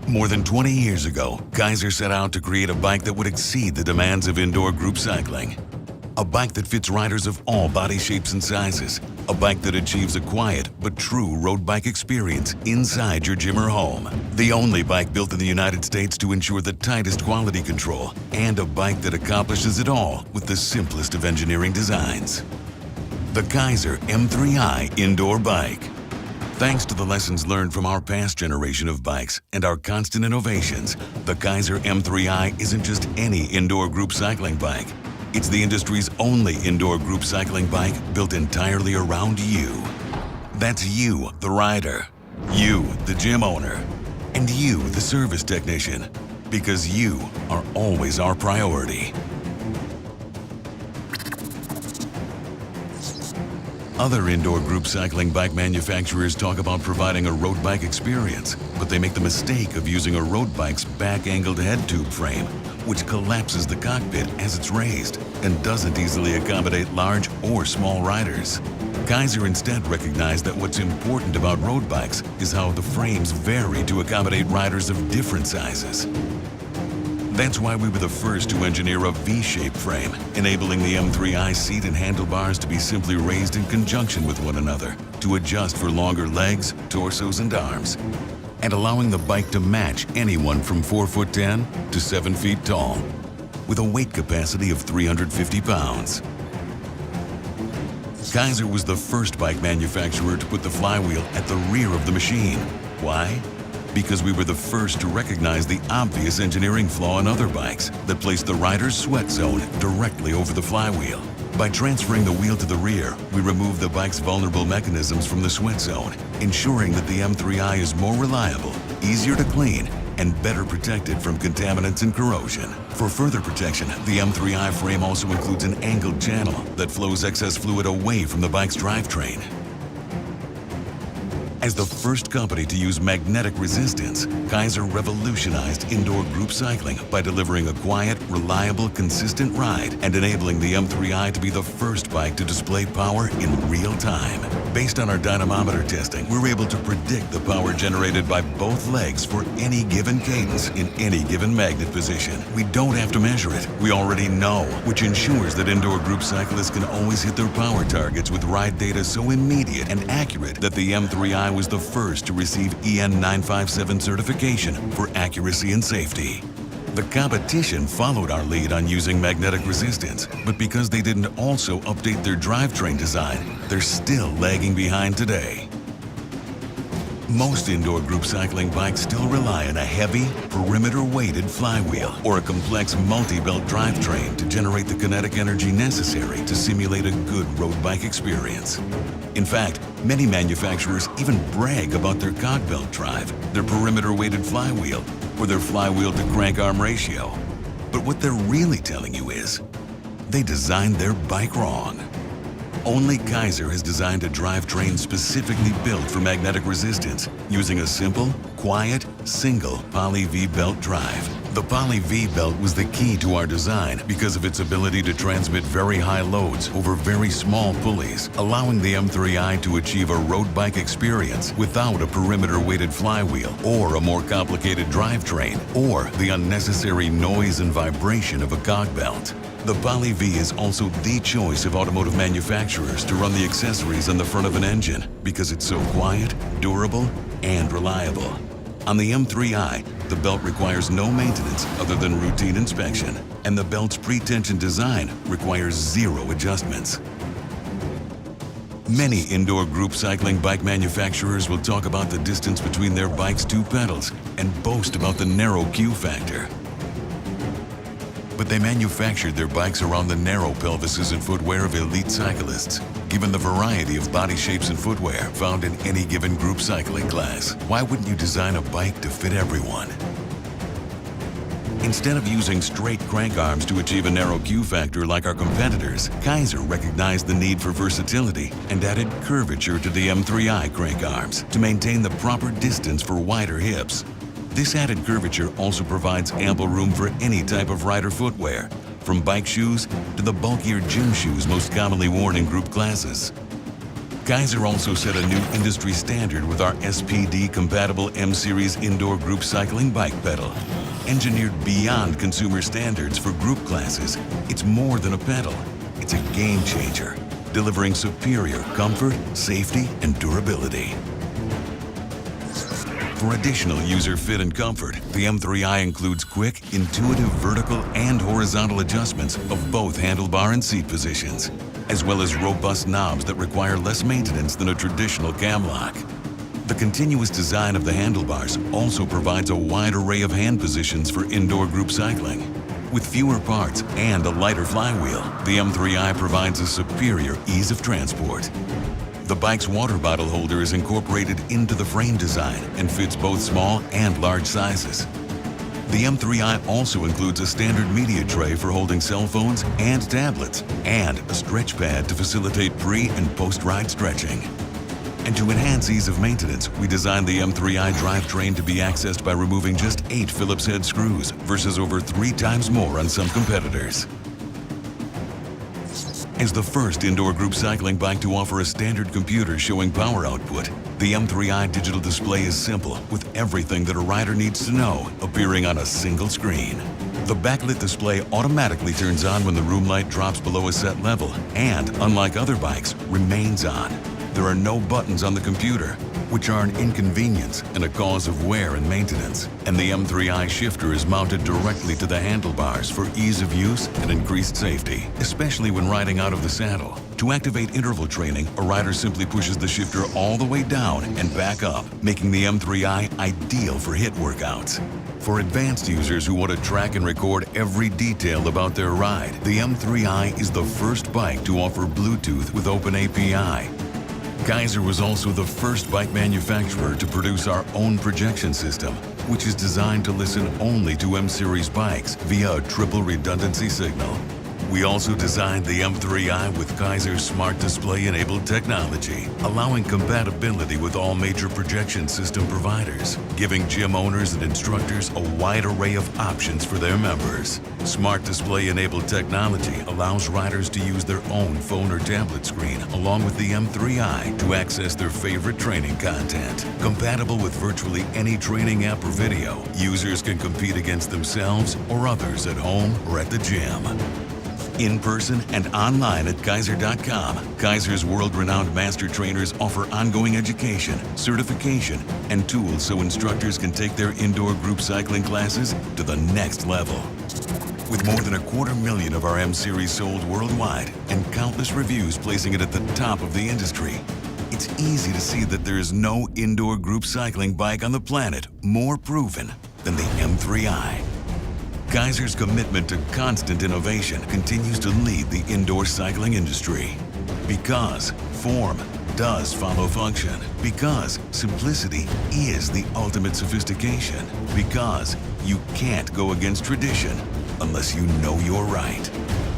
More than 20 years ago, Keiser set out to create a bike that would exceed the demands of indoor group cycling. A bike that fits riders of all body shapes and sizes. A bike that achieves a quiet but true road bike experience inside your gym or home. The only bike built in the United States to ensure the tightest quality control. And a bike that accomplishes it all with the simplest of engineering designs. The Keiser M3i indoor bike. Thanks to the lessons learned from our past generation of bikes and our constant innovations, the Keiser M3i isn't just any indoor group cycling bike. It's the industry's only indoor group cycling bike built entirely around you. That's you, the rider, you, the gym owner, and you, the service technician, because you are always our priority. Other indoor group cycling bike manufacturers talk about providing a road bike experience, but they make the mistake of using a road bike's back-angled head tube frame, which collapses the cockpit as it's raised and doesn't easily accommodate large or small riders. Keiser instead recognized that what's important about road bikes is how the frames vary to accommodate riders of different sizes. That's why we were the first to engineer a V-shaped frame, enabling the M3i seat and handlebars to be simply raised in conjunction with one another to adjust for longer legs, torsos, and arms, and allowing the bike to match anyone from 4'10" to 7 feet tall, with a weight capacity of 350 pounds. Keiser was the first bike manufacturer to put the flywheel at the rear of the machine. Why? Because we were the first to recognize the obvious engineering flaw in other bikes that placed the rider's sweat zone directly over the flywheel. By transferring the wheel to the rear, we removed the bike's vulnerable mechanisms from the sweat zone, ensuring that the M3i is more reliable, easier to clean, and better protected from contaminants and corrosion. For further protection, the M3i frame also includes an angled channel that flows excess fluid away from the bike's drivetrain. As the first company to use magnetic resistance, Keiser revolutionized indoor group cycling by delivering a quiet, reliable, consistent ride and enabling the M3i to be the first bike to display power in real time. Based on our dynamometer testing, we're able to predict the power generated by both legs for any given cadence in any given magnet position. We don't have to measure it. We already know, which ensures that indoor group cyclists can always hit their power targets with ride data so immediate and accurate that the M3i was the first to receive EN 957 certification for accuracy and safety. The competition followed our lead on using magnetic resistance, but because they didn't also update their drivetrain design, they're still lagging behind today. Most indoor group cycling bikes still rely on a heavy, perimeter-weighted flywheel or a complex multi-belt drivetrain to generate the kinetic energy necessary to simulate a good road bike experience. In fact, many manufacturers even brag about their cog belt drive, their perimeter-weighted flywheel, or their flywheel to crank arm ratio. But what they're really telling you is, they designed their bike wrong. Only Keiser has designed a drivetrain specifically built for magnetic resistance using a simple, quiet, single Poly V-belt drive. The Poly V-belt was the key to our design because of its ability to transmit very high loads over very small pulleys, allowing the M3i to achieve a road bike experience without a perimeter-weighted flywheel or a more complicated drivetrain or the unnecessary noise and vibration of a cog belt. The Poly V is also the choice of automotive manufacturers to run the accessories on the front of an engine because it's so quiet, durable, and reliable. On the M3i, the belt requires no maintenance other than routine inspection, and the belt's pre-tension design requires zero adjustments. Many indoor group cycling bike manufacturers will talk about the distance between their bike's two pedals and boast about the narrow Q factor. But they manufactured their bikes around the narrow pelvises and footwear of elite cyclists. Given the variety of body shapes and footwear found in any given group cycling class, why wouldn't you design a bike to fit everyone? Instead of using straight crank arms to achieve a narrow Q factor like our competitors, Keiser recognized the need for versatility and added curvature to the M3i crank arms to maintain the proper distance for wider hips. This added curvature also provides ample room for any type of rider footwear, from bike shoes to the bulkier gym shoes most commonly worn in group classes. Keiser also set a new industry standard with our SPD-compatible M-Series indoor group cycling bike pedal. Engineered beyond consumer standards for group classes, it's more than a pedal. It's a game changer, delivering superior comfort, safety, and durability. For additional user fit and comfort, the M3i includes quick, intuitive vertical and horizontal adjustments of both handlebar and seat positions, as well as robust knobs that require less maintenance than a traditional cam lock. The continuous design of the handlebars also provides a wide array of hand positions for indoor group cycling. With fewer parts and a lighter flywheel, the M3i provides a superior ease of transport. The bike's water bottle holder is incorporated into the frame design and fits both small and large sizes. The M3i also includes a standard media tray for holding cell phones and tablets, and a stretch pad to facilitate pre- and post-ride stretching. And to enhance ease of maintenance, we designed the M3i drivetrain to be accessed by removing just 8 Phillips head screws versus over 3 times more on some competitors. As the first indoor group cycling bike to offer a standard computer showing power output, the M3i digital display is simple with everything that a rider needs to know appearing on a single screen. The backlit display automatically turns on when the room light drops below a set level and, unlike other bikes, remains on. There are no buttons on the computer, which are an inconvenience and a cause of wear and maintenance. And the M3i shifter is mounted directly to the handlebars for ease of use and increased safety, especially when riding out of the saddle. To activate interval training, a rider simply pushes the shifter all the way down and back up, making the M3i ideal for HIIT workouts. For advanced users who want to track and record every detail about their ride, the M3i is the first bike to offer Bluetooth with Open API. Keiser was also the first bike manufacturer to produce our own projection system, which is designed to listen only to M-Series bikes via a triple redundancy signal. We also designed the M3i with Keiser's smart display-enabled technology, allowing compatibility with all major projection system providers, giving gym owners and instructors a wide array of options for their members. Smart display-enabled technology allows riders to use their own phone or tablet screen along with the M3i to access their favorite training content. Compatible with virtually any training app or video, users can compete against themselves or others at home or at the gym. In person and online at Keiser.com, Keiser's world-renowned master trainers offer ongoing education, certification, and tools so instructors can take their indoor group cycling classes to the next level. With more than 250,000 of our M-Series sold worldwide and countless reviews placing it at the top of the industry, it's easy to see that there is no indoor group cycling bike on the planet more proven than the M3i. Keiser's commitment to constant innovation continues to lead the indoor cycling industry. Because form does follow function. Because simplicity is the ultimate sophistication. Because you can't go against tradition unless you know you're right.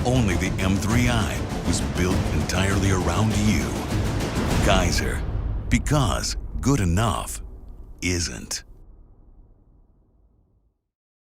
Only the M3i was built entirely around you. Keiser. Because good enough isn't.